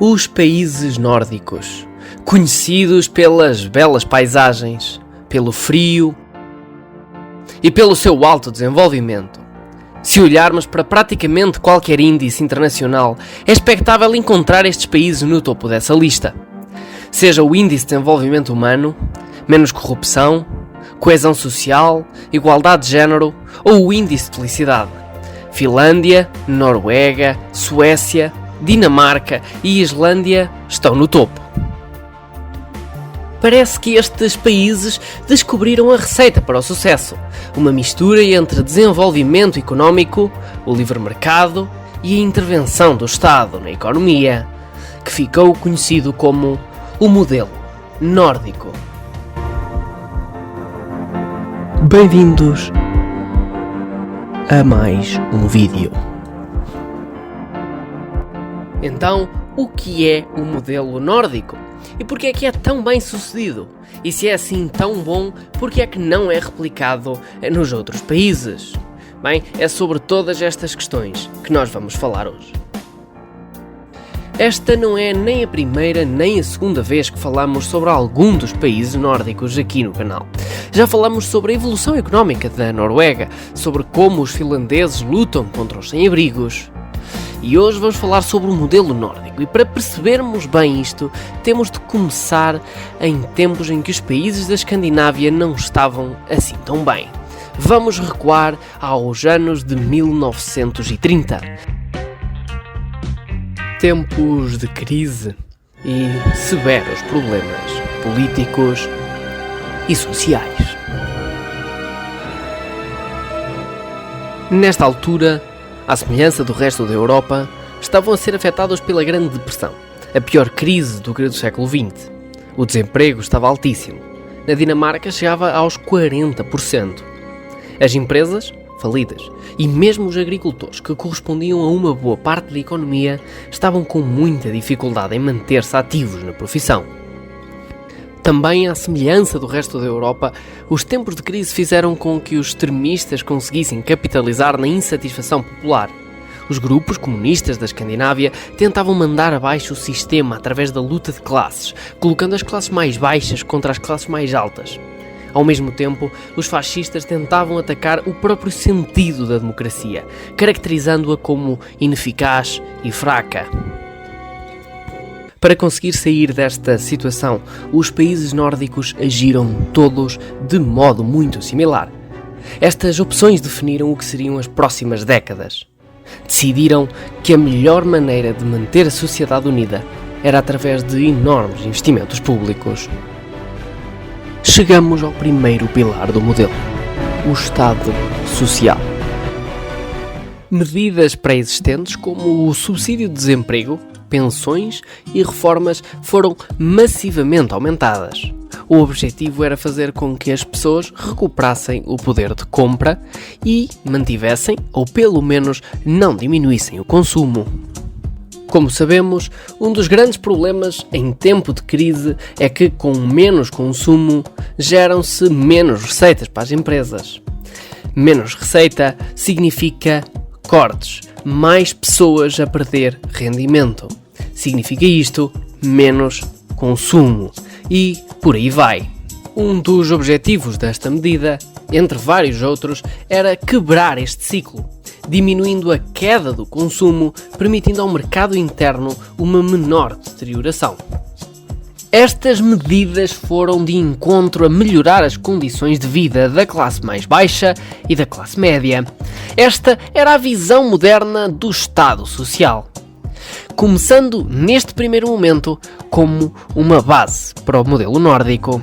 Os países nórdicos, conhecidos pelas belas paisagens, pelo frio e pelo seu alto desenvolvimento. Se olharmos para praticamente qualquer índice internacional, é expectável encontrar estes países no topo dessa lista. Seja o índice de desenvolvimento humano, menos corrupção, coesão social, igualdade de género ou o índice de felicidade. Finlândia, Noruega, Suécia, Dinamarca e Islândia estão no topo. Parece que estes países descobriram a receita para o sucesso, uma mistura entre desenvolvimento económico, o livre mercado e a intervenção do Estado na economia, que ficou conhecido como o modelo nórdico. Bem-vindos a mais um vídeo. Então, o que é o modelo nórdico? E porquê é que é tão bem sucedido? E se é assim tão bom, porquê é que não é replicado nos outros países? Bem, é sobre todas estas questões que nós vamos falar hoje. Esta não é nem a primeira nem a segunda vez que falamos sobre algum dos países nórdicos aqui no canal. Já falamos sobre a evolução económica da Noruega, sobre como os finlandeses lutam contra os sem-abrigos. E hoje vamos falar sobre o modelo nórdico, e para percebermos bem isto, temos de começar em tempos em que os países da Escandinávia não estavam assim tão bem. Vamos recuar aos anos de 1930. Tempos de crise e severos problemas políticos e sociais. Nesta altura, à semelhança do resto da Europa, estavam a ser afetados pela Grande Depressão, a pior crise do século XX. O desemprego estava altíssimo. Na Dinamarca chegava aos 40%. As empresas, falidas, e mesmo os agricultores, que correspondiam a uma boa parte da economia, estavam com muita dificuldade em manter-se ativos na profissão. Também, à semelhança do resto da Europa, os tempos de crise fizeram com que os extremistas conseguissem capitalizar na insatisfação popular. Os grupos comunistas da Escandinávia tentavam mandar abaixo o sistema através da luta de classes, colocando as classes mais baixas contra as classes mais altas. Ao mesmo tempo, os fascistas tentavam atacar o próprio sentido da democracia, caracterizando-a como ineficaz e fraca. Para conseguir sair desta situação, os países nórdicos agiram todos de modo muito similar. Estas opções definiram o que seriam as próximas décadas. Decidiram que a melhor maneira de manter a sociedade unida era através de enormes investimentos públicos. Chegamos ao primeiro pilar do modelo, o Estado Social. Medidas pré-existentes como o subsídio de desemprego, pensões e reformas foram massivamente aumentadas. O objetivo era fazer com que as pessoas recuperassem o poder de compra e mantivessem, ou pelo menos não diminuíssem o consumo. Como sabemos, um dos grandes problemas em tempo de crise é que com menos consumo geram-se menos receitas para as empresas. Menos receita significa cortes, mais pessoas a perder rendimento. Significa isto, menos consumo. E por aí vai. Um dos objetivos desta medida, entre vários outros, era quebrar este ciclo, diminuindo a queda do consumo, permitindo ao mercado interno uma menor deterioração. Estas medidas foram de encontro a melhorar as condições de vida da classe mais baixa e da classe média. Esta era a visão moderna do Estado Social, começando neste primeiro momento como uma base para o modelo nórdico.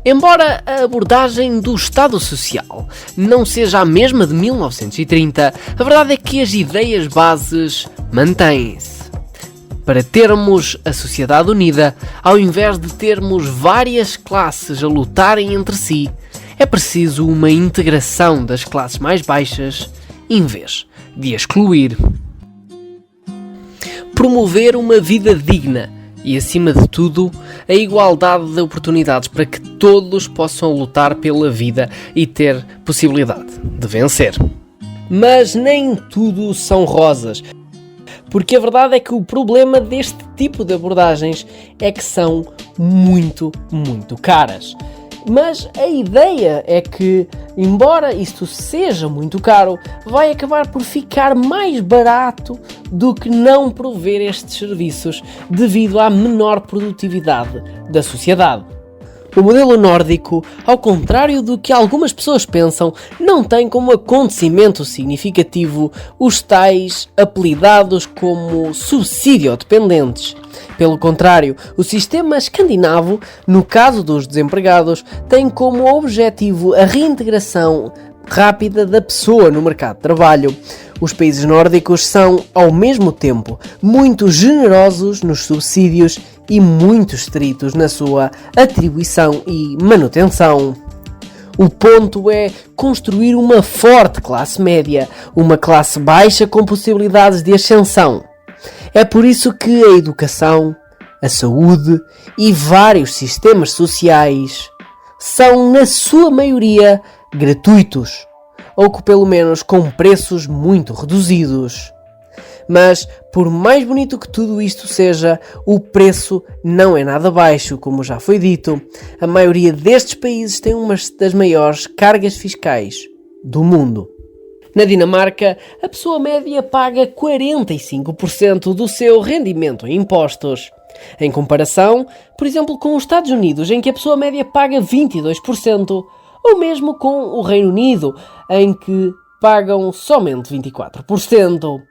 Embora a abordagem do Estado Social não seja a mesma de 1930, a verdade é que as ideias bases mantêm-se. Para termos a sociedade unida, ao invés de termos várias classes a lutarem entre si, é preciso uma integração das classes mais baixas, em vez de excluir. Promover uma vida digna e, acima de tudo, a igualdade de oportunidades para que todos possam lutar pela vida e ter possibilidade de vencer. Mas nem tudo são rosas. Porque a verdade é que o problema deste tipo de abordagens é que são muito, muito caras. Mas a ideia é que, embora isto seja muito caro, vai acabar por ficar mais barato do que não prover estes serviços devido à menor produtividade da sociedade. O modelo nórdico, ao contrário do que algumas pessoas pensam, não tem como acontecimento significativo os tais apelidados como subsídio-dependentes. Pelo contrário, o sistema escandinavo, no caso dos desempregados, tem como objetivo a reintegração rápida da pessoa no mercado de trabalho. Os países nórdicos são, ao mesmo tempo, muito generosos nos subsídios e muito estritos na sua atribuição e manutenção. O ponto é construir uma forte classe média, uma classe baixa com possibilidades de ascensão. É por isso que a educação, a saúde e vários sistemas sociais são, na sua maioria, gratuitos, ou que pelo menos com preços muito reduzidos. Mas, por mais bonito que tudo isto seja, o preço não é nada baixo, como já foi dito. A maioria destes países tem uma das maiores cargas fiscais do mundo. Na Dinamarca, a pessoa média paga 45% do seu rendimento em impostos. Em comparação, por exemplo, com os Estados Unidos, em que a pessoa média paga 22%, ou mesmo com o Reino Unido, em que pagam somente 24%.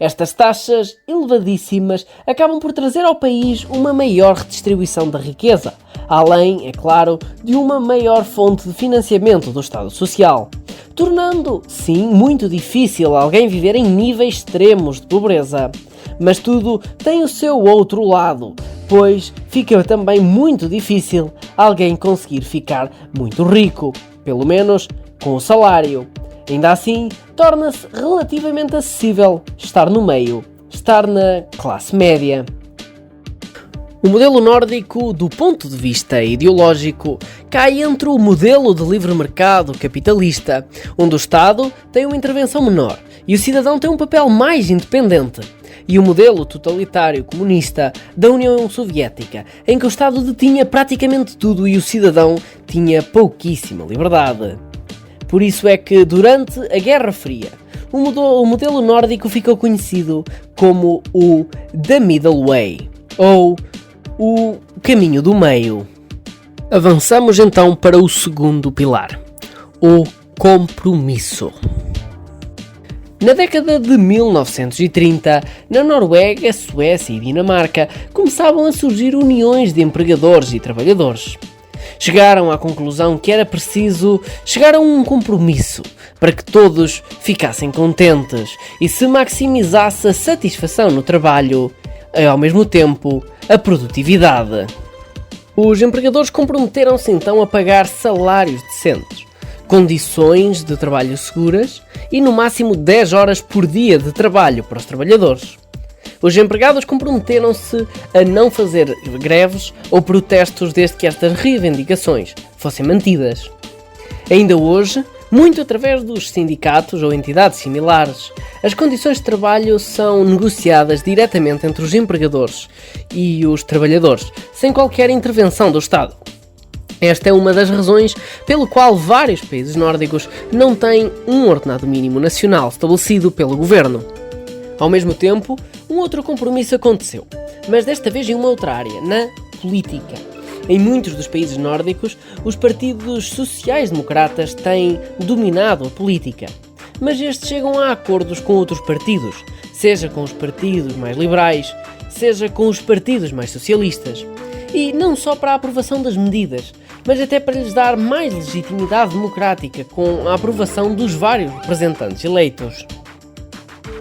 Estas taxas elevadíssimas acabam por trazer ao país uma maior redistribuição da riqueza, além, é claro, de uma maior fonte de financiamento do Estado Social, tornando, sim, muito difícil alguém viver em níveis extremos de pobreza. Mas tudo tem o seu outro lado, pois fica também muito difícil alguém conseguir ficar muito rico, pelo menos com o salário. Ainda assim, torna-se relativamente acessível estar no meio, estar na classe média. O modelo nórdico, do ponto de vista ideológico, cai entre o modelo de livre mercado capitalista, onde o Estado tem uma intervenção menor e o cidadão tem um papel mais independente, e o modelo totalitário comunista da União Soviética, em que o Estado detinha praticamente tudo e o cidadão tinha pouquíssima liberdade. Por isso é que, durante a Guerra Fria, o modelo nórdico ficou conhecido como o The Middle Way, ou o caminho do meio. Avançamos então para o segundo pilar, o compromisso. Na década de 1930, na Noruega, Suécia e Dinamarca, começavam a surgir uniões de empregadores e trabalhadores. Chegaram à conclusão que era preciso chegar a um compromisso para que todos ficassem contentes e se maximizasse a satisfação no trabalho e, ao mesmo tempo, a produtividade. Os empregadores comprometeram-se então a pagar salários decentes, condições de trabalho seguras e no máximo 10 horas por dia de trabalho para os trabalhadores. Os empregados comprometeram-se a não fazer greves ou protestos desde que estas reivindicações fossem mantidas. Ainda hoje, muito através dos sindicatos ou entidades similares, as condições de trabalho são negociadas diretamente entre os empregadores e os trabalhadores, sem qualquer intervenção do Estado. Esta é uma das razões pelo qual vários países nórdicos não têm um ordenado mínimo nacional estabelecido pelo governo. Ao mesmo tempo, um outro compromisso aconteceu, mas desta vez em uma outra área, na política. Em muitos dos países nórdicos, os partidos sociais-democratas têm dominado a política, mas estes chegam a acordos com outros partidos, seja com os partidos mais liberais, seja com os partidos mais socialistas. E não só para a aprovação das medidas, mas até para lhes dar mais legitimidade democrática com a aprovação dos vários representantes eleitos.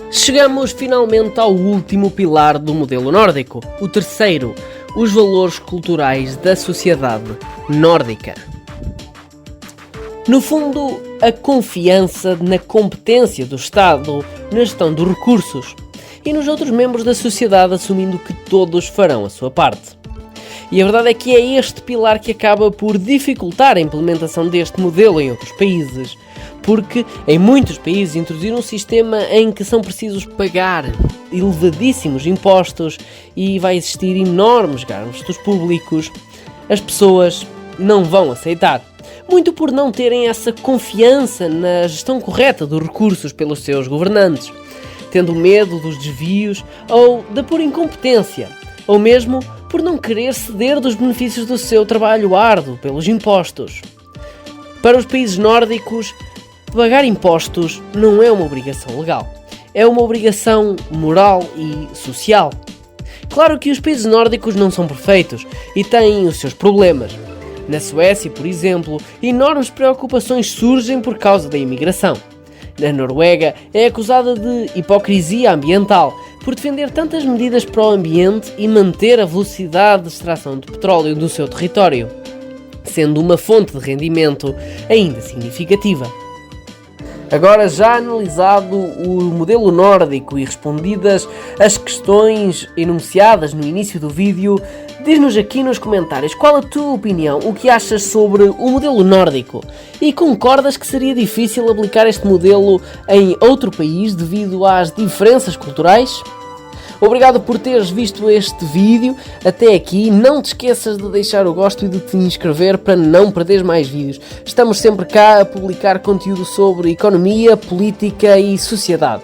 Chegamos finalmente ao último pilar do modelo nórdico, o terceiro, os valores culturais da sociedade nórdica. No fundo, a confiança na competência do Estado na gestão dos recursos e nos outros membros da sociedade, assumindo que todos farão a sua parte. E a verdade é que é este pilar que acaba por dificultar a implementação deste modelo em outros países, porque em muitos países introduziram um sistema em que são precisos pagar elevadíssimos impostos e vai existir enormes gastos públicos, as pessoas não vão aceitar. Muito por não terem essa confiança na gestão correta dos recursos pelos seus governantes, tendo medo dos desvios ou da pura incompetência, ou mesmo por não querer ceder dos benefícios do seu trabalho árduo pelos impostos. Para os países nórdicos, pagar impostos não é uma obrigação legal, é uma obrigação moral e social. Claro que os países nórdicos não são perfeitos e têm os seus problemas. Na Suécia, por exemplo, enormes preocupações surgem por causa da imigração. Na Noruega, é acusada de hipocrisia ambiental por defender tantas medidas para o ambiente e manter a velocidade de extração de petróleo do seu território, sendo uma fonte de rendimento ainda significativa. Agora, já analisado o modelo nórdico e respondidas as questões enunciadas no início do vídeo, diz-nos aqui nos comentários qual a tua opinião, o que achas sobre o modelo nórdico e concordas que seria difícil aplicar este modelo em outro país devido às diferenças culturais? Obrigado por teres visto este vídeo até aqui. Não te esqueças de deixar o gosto e de te inscrever para não perderes mais vídeos. Estamos sempre cá a publicar conteúdo sobre economia, política e sociedade.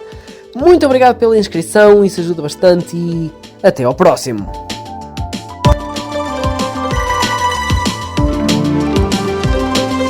Muito obrigado pela inscrição, isso ajuda bastante e até ao próximo.